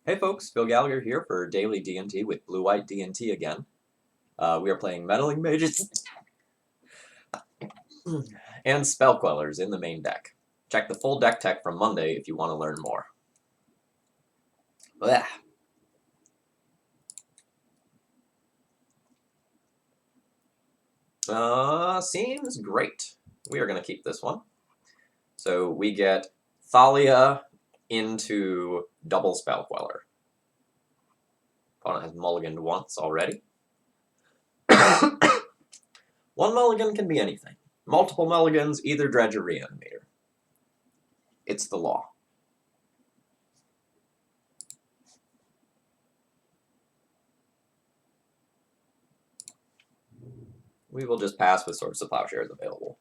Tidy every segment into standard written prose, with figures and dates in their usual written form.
Hey folks, Phil Gallagher here for Daily D&T with Blue-White D&T again. We are playing Meddling Mages and Spell Quellers in the main deck. Check the full deck tech from Monday if you want to learn more. Seems great. We are going to keep this one. So we get Thalia into double Spell Queller. Opponent has mulliganed once already. One mulligan can be anything. Multiple mulligans, either Dredge or Reanimator. It's the law. We will just pass with Swords to Plowshares available.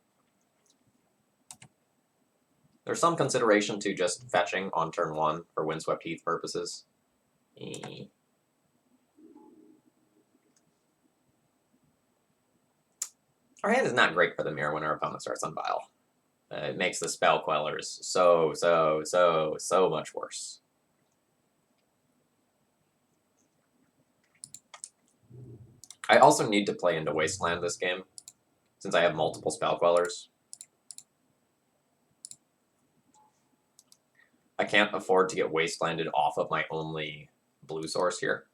There's some consideration to just fetching on turn 1 for Windswept Heath purposes. Our hand is not great for the mirror when our opponent starts on Vile. It makes the Spell Quellers so much worse. I also need to play into Wasteland this game, since I have multiple Spell Quellers. I can't afford to get Wastelanded off of my only blue source here.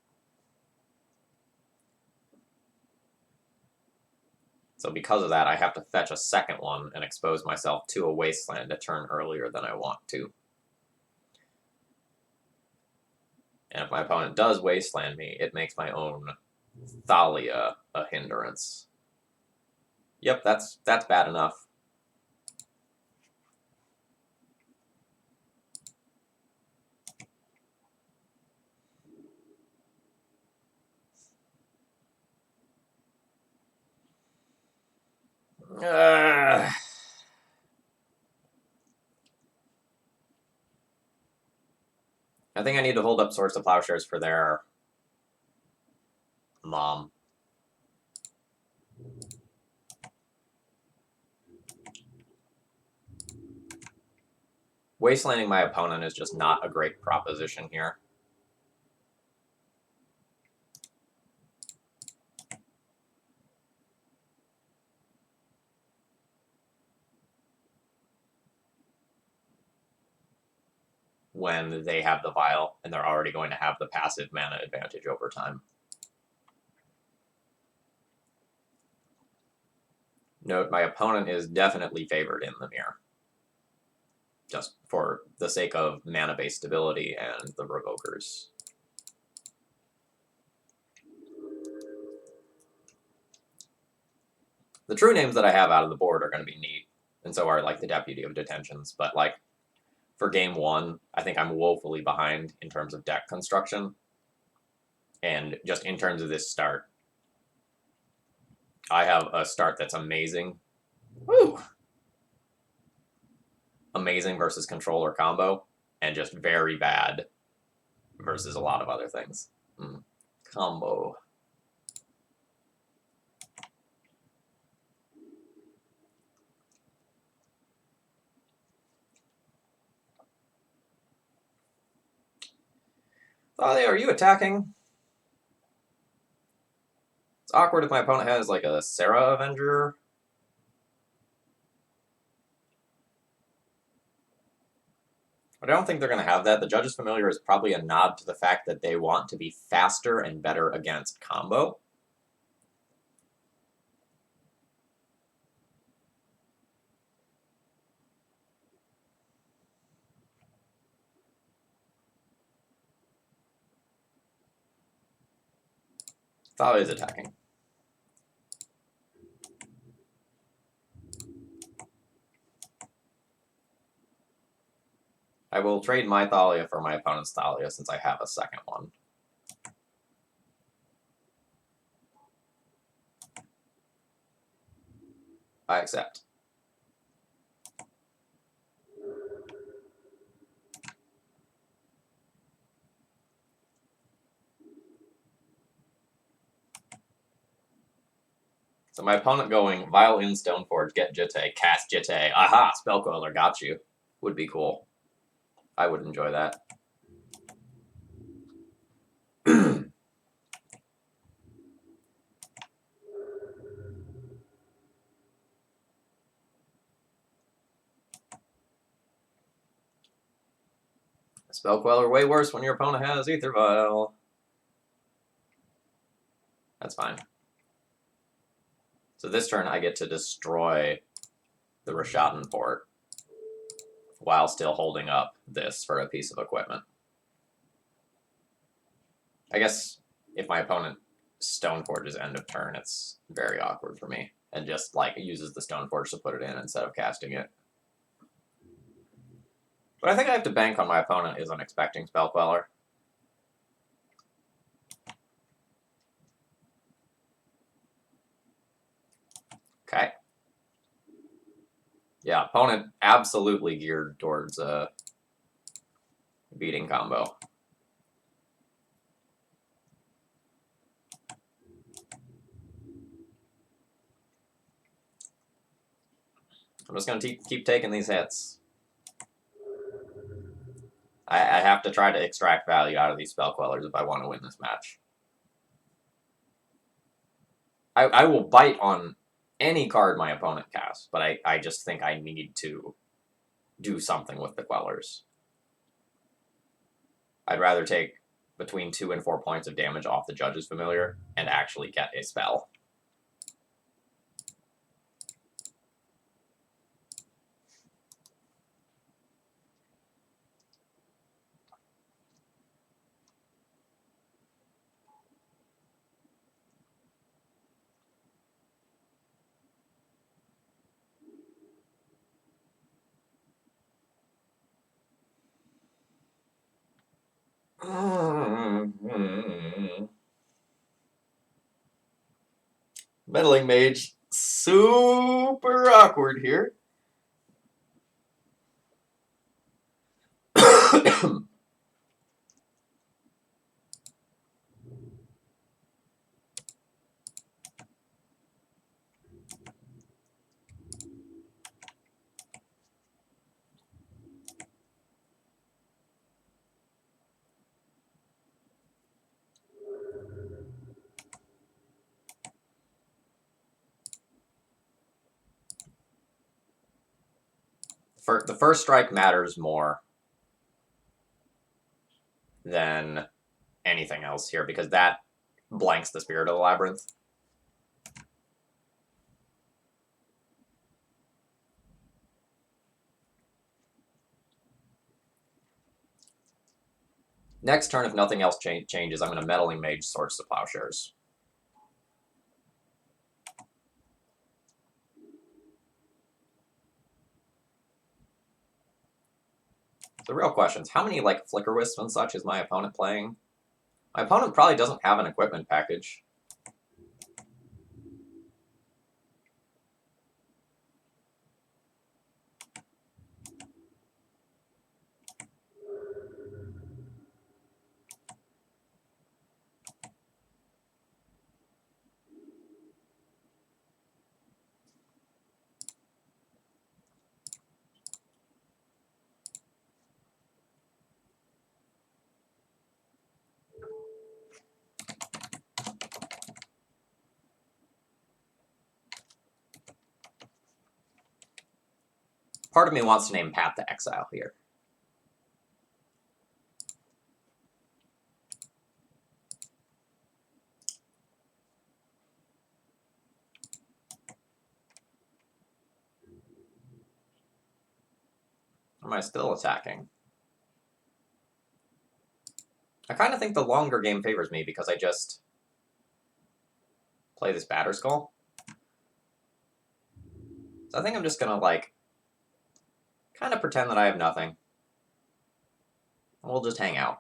So because of that, I have to fetch a second one and expose myself to a Wasteland a turn earlier than I want to. And if my opponent does Wasteland me, it makes my own Thalia a hindrance. Yep, that's bad enough. I think I need to hold up Swords to Plowshares for their mom. Wastelanding my opponent is just not a great proposition here. When they have the Vial, and they're already going to have the passive mana advantage over time. Note, my opponent is definitely favored in the mirror. Just for the sake of mana-based stability and the Revokers. The true names that I have out of the board are going to be neat, and so are, like, the Deputy of Detentions, but, like, for game 1, I think I'm woefully behind in terms of deck construction, and just in terms of this start. I have a start that's amazing. Woo! Amazing versus controller combo, and just very bad versus a lot of other things. Combo. Thalia, are you attacking? It's awkward if my opponent has, like, a Sarah Avenger. But I don't think they're going to have that. The Judge's Familiar is probably a nod to the fact that they want to be faster and better against combo. Thalia is attacking. I will trade my Thalia for my opponent's Thalia since I have a second one. I accept. So my opponent going Vile in Stoneforge, get Jitte, cast Jitte. Aha, Spellqueller, got you. Would be cool. I would enjoy that. Spell Queller way worse when your opponent has Ether Vial. That's fine. So this turn I get to destroy the Rishadan port while still holding up this for a piece of equipment. I guess if my opponent Stoneforges end of turn, it's very awkward for me. And just, like, uses the Stoneforge to put it in instead of casting it. But I think I have to bank on my opponent isn't expecting Spell Queller. Okay. Yeah, opponent absolutely geared towards a beating combo. I'm just going to keep taking these hits. I have to try to extract value out of these Spell Quellers if I want to win this match. I will bite on any card my opponent casts, but I just think I need to do something with the Quellers. I'd rather take between 2 and 4 points of damage off the Judge's Familiar and actually get a spell. Meddling Mage, super awkward here. The first strike matters more than anything else here because that blanks the Spirit of the Labyrinth. Next turn, if nothing else changes, I'm going to Meddling Mage Swords to Plowshares. The real question is, how many, like, Flicker Wisps and such is my opponent playing? My opponent probably doesn't have an equipment package. Part of me wants to name Path to Exile here. Am I still attacking? I kind of think the longer game favors me because I just play this Batterskull. So I think I'm just gonna, like, kind of pretend that I have nothing. And we'll just hang out.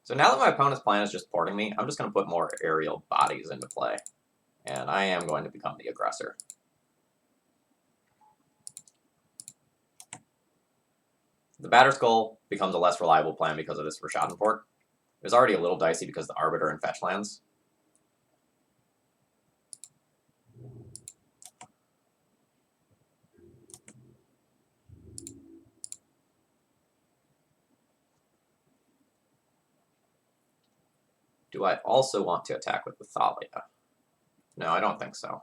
So now that my opponent's plan is just porting me, I'm just going to put more aerial bodies into play. And I am going to become the aggressor. The Batterskull becomes a less reliable plan because of this Rishadan port. It was already a little dicey because the Arbiter and fetch lands. Do I also want to attack with the Thalia? No, I don't think so.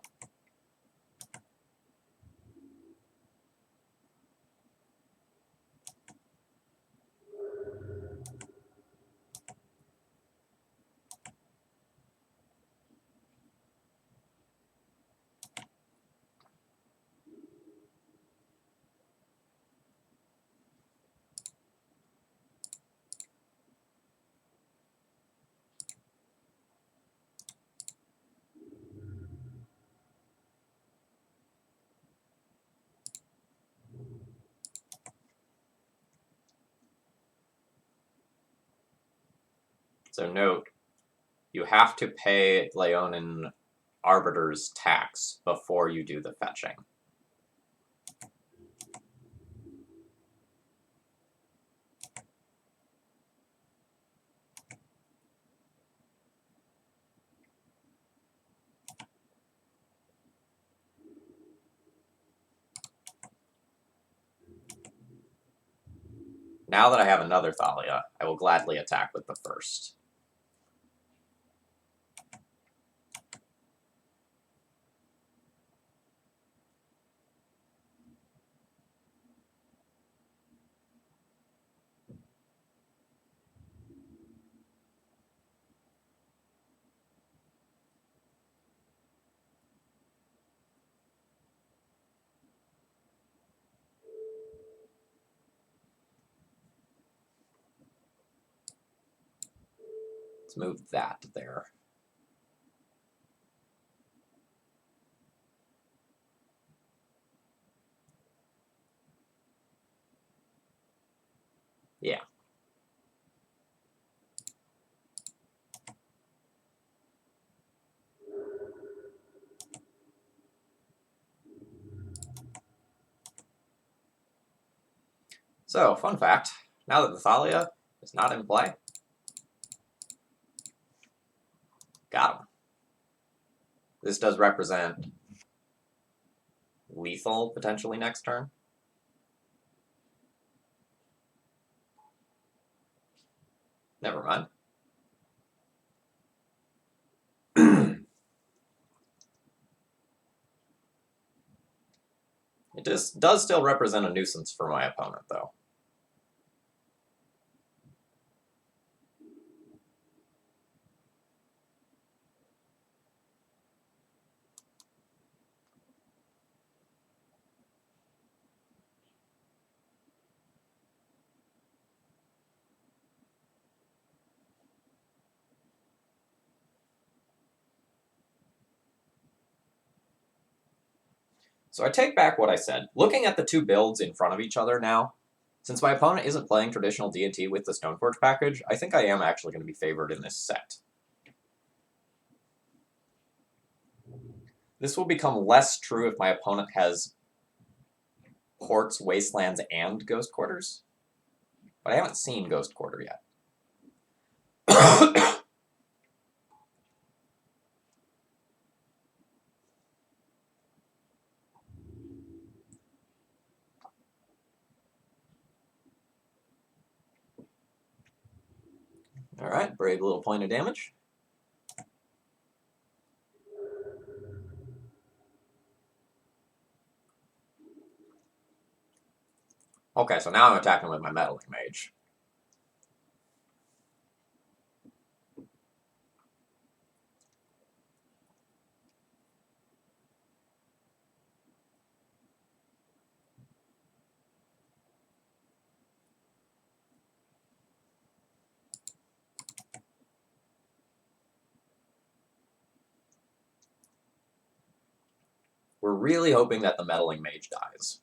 So note, you have to pay Leonin Arbiter's tax before you do the fetching. Now that I have another Thalia, I will gladly attack with the first. Let's move that there. Yeah. So, fun fact, now that the Thalia is not in play, got him. This does represent lethal, potentially, next turn. Never mind. It does still represent a nuisance for my opponent, though. So I take back what I said. Looking at the two builds in front of each other now, since my opponent isn't playing traditional DDT with the Stoneforge package, I think I am actually going to be favored in this set. This will become less true if my opponent has Ports, Wastelands, and Ghost Quarters. But I haven't seen Ghost Quarter yet. Alright, brave little point of damage. Okay, so now I'm attacking with my Meddling Mage. We're really hoping that the Meddling Mage dies.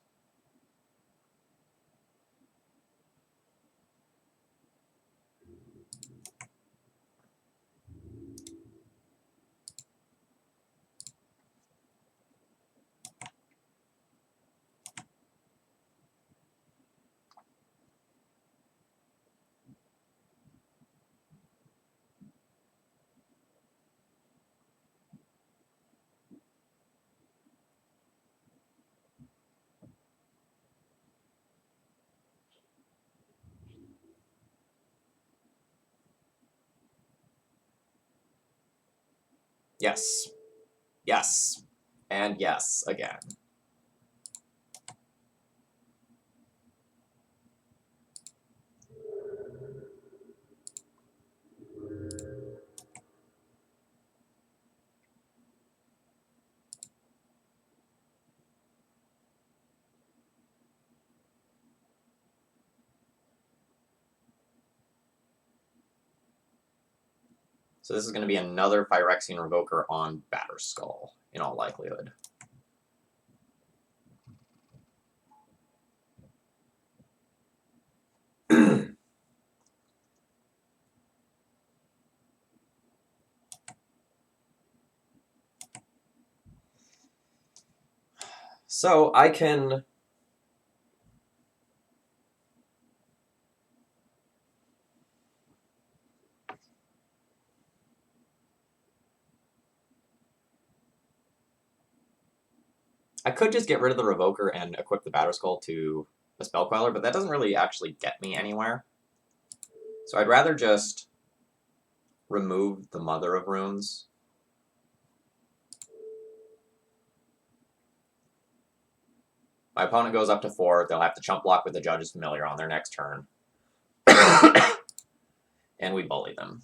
Yes. Yes. And yes again. So this is going to be another Phyrexian Revoker on Batterskull, in all likelihood. So I can... I could just get rid of the Revoker and equip the Batterskull to a Spell Queller, but that doesn't really actually get me anywhere. So I'd rather just remove the Mother of Runes. My opponent goes up to 4. They'll have to chump block with the Judge's Familiar on their next turn. And we bully them.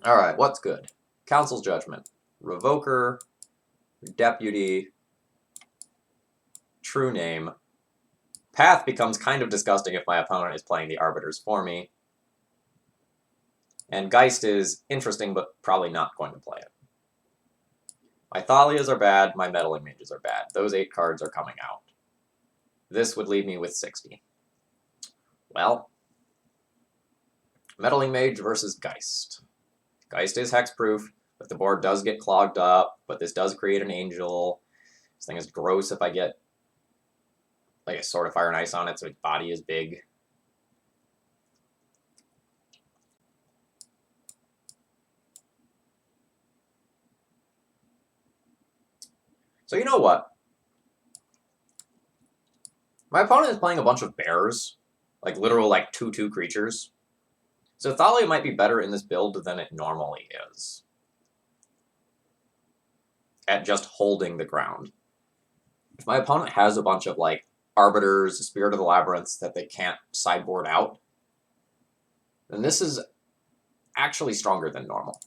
Alright, what's good? Council's Judgment. Revoker. Deputy. True Name. Path becomes kind of disgusting if my opponent is playing the Arbiters for me. And Geist is interesting, but probably not going to play it. My Thalias are bad, my Meddling Mages are bad. Those 8 cards are coming out. This would leave me with 60. Well, Meddling Mage versus Geist. Geist is hexproof, but the board does get clogged up, but this does create an Angel. This thing is gross if I get like a Sword of Fire and Ice on it, so its body is big. So you know what? My opponent is playing a bunch of bears, like literal like 2/2 creatures. So Thalia might be better in this build than it normally is at just holding the ground. If my opponent has a bunch of like Arbiters, Spirit of the Labyrinths that they can't sideboard out, then this is actually stronger than normal.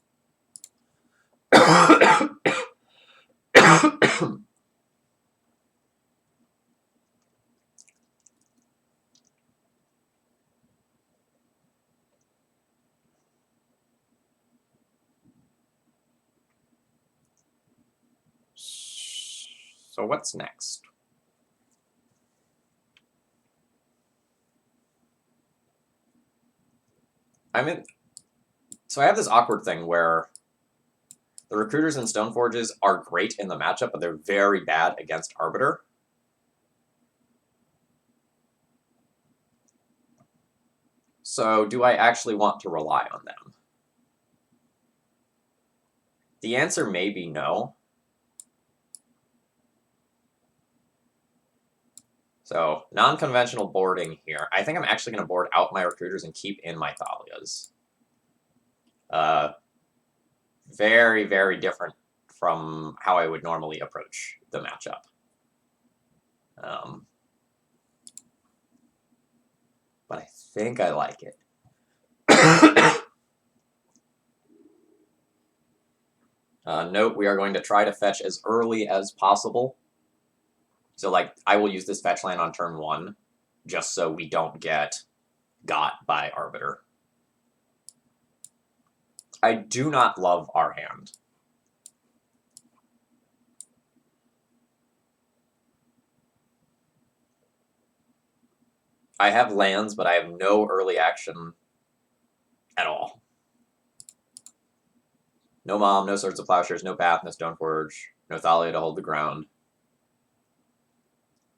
So what's next? So I have this awkward thing where the Recruiters and Stoneforges are great in the matchup, but they're very bad against Arbiter. So do I actually want to rely on them? The answer may be no. So, non-conventional boarding here. I think I'm actually going to board out my Recruiters and keep in my Thalias. Very, very different from how I would normally approach the matchup. But I think I like it. Note, we are going to try to fetch as early as possible. So, like, I will use this fetch land on turn 1, just so we don't get got by Arbiter. I do not love our hand. I have lands, but I have no early action at all. No Mom, no Swords of Plowshares, no Path, no Stoneforge, no Thalia to hold the ground.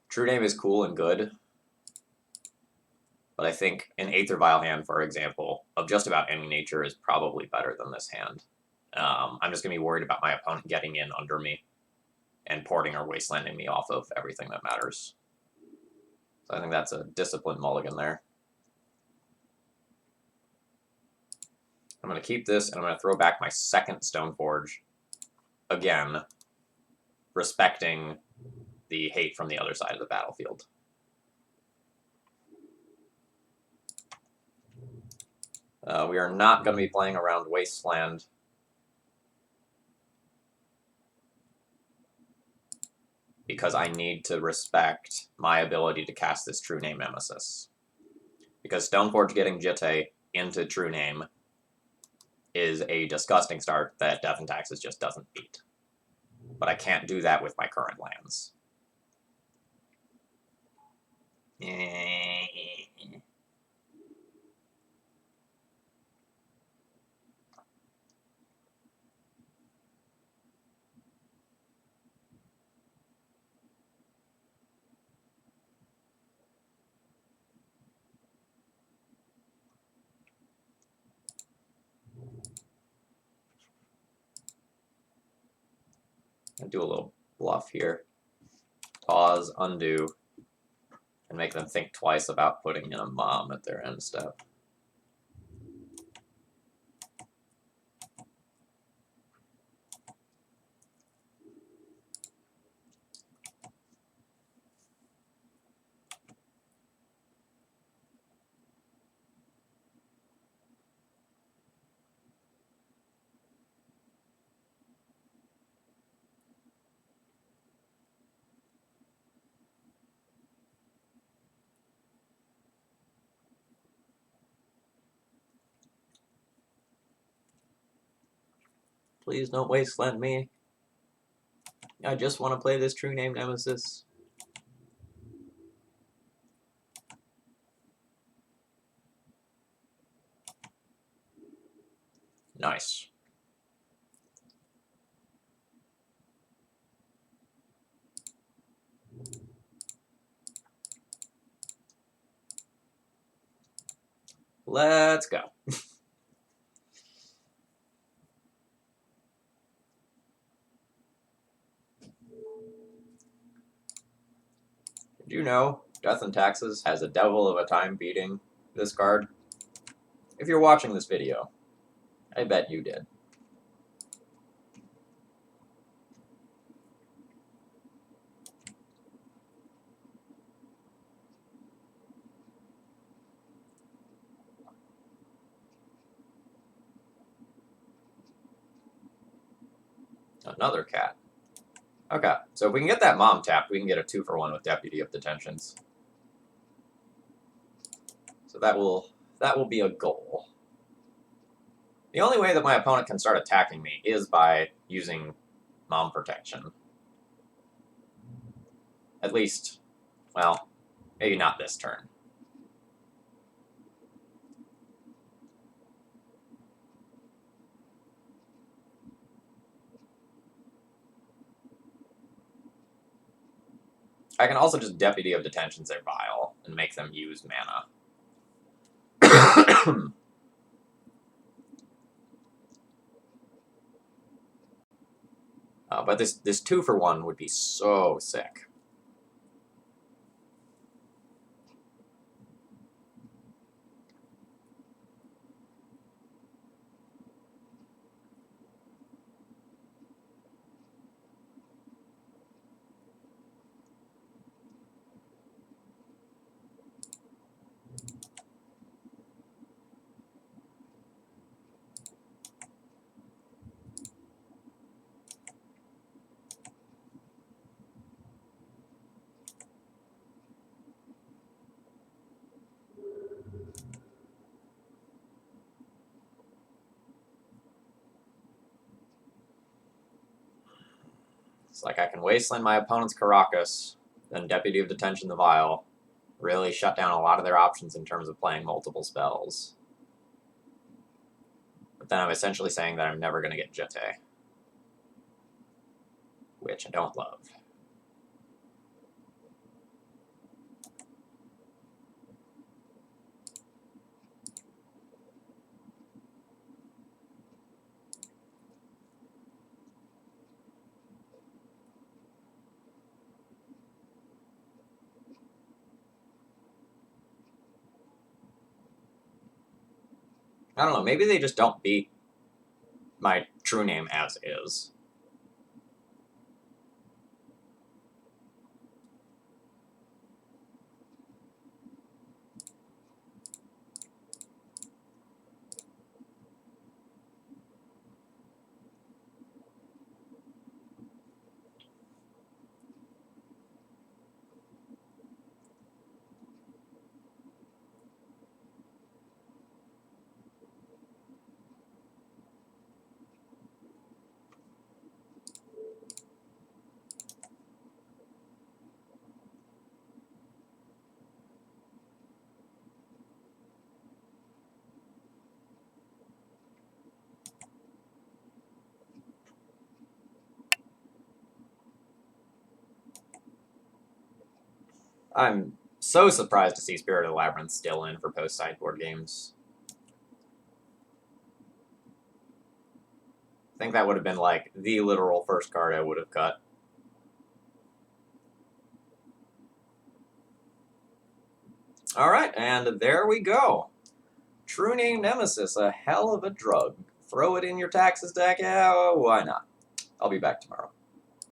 True Name is cool and good, but I think an Aether Vial hand, for example, of just about any nature is probably better than this hand. I'm just going to be worried about my opponent getting in under me and porting or wastelanding me off of everything that matters. So I think that's a disciplined mulligan there. I'm going to keep this, and I'm going to throw back my second Stoneforge. Again, respecting the hate from the other side of the battlefield. We are not going to be playing around Wasteland. Because I need to respect my ability to cast this True Name Nemesis. Because Stoneforge getting Jitte into True Name is a disgusting start that Death and Taxes just doesn't beat. But I can't do that with my current lands. I'll do a little bluff here. Pause, undo, and make them think twice about putting in a mom at their end step. Please don't wasteland me. I just want to play this True Name Nemesis. Nice. Let's go. Did you know Death and Taxes has a devil of a time beating this card? If you're watching this video, I bet you did. Another cat. Okay, so if we can get that mom tapped, we can get a 2-for-1 with Deputy of Detentions. So that will be a goal. The only way that my opponent can start attacking me is by using mom protection. At least, well, maybe not this turn. I can also just Deputy of Detentions their Vial and make them use mana. But this 2-for-1 would be so sick. It's like I can Wasteland my opponent's Caracas, then Deputy of Detention the Vial, really shut down a lot of their options in terms of playing multiple spells. But then I'm essentially saying that I'm never going to get Jitte, which I don't love. I don't know, maybe they just don't beat my true name as is. I'm so surprised to see Spirit of the Labyrinth still in for post-sideboard games. I think that would have been like the literal first card I would have cut. All right, and there we go. True Name Nemesis, a hell of a drug. Throw it in your Taxes deck? Yeah, why not? I'll be back tomorrow.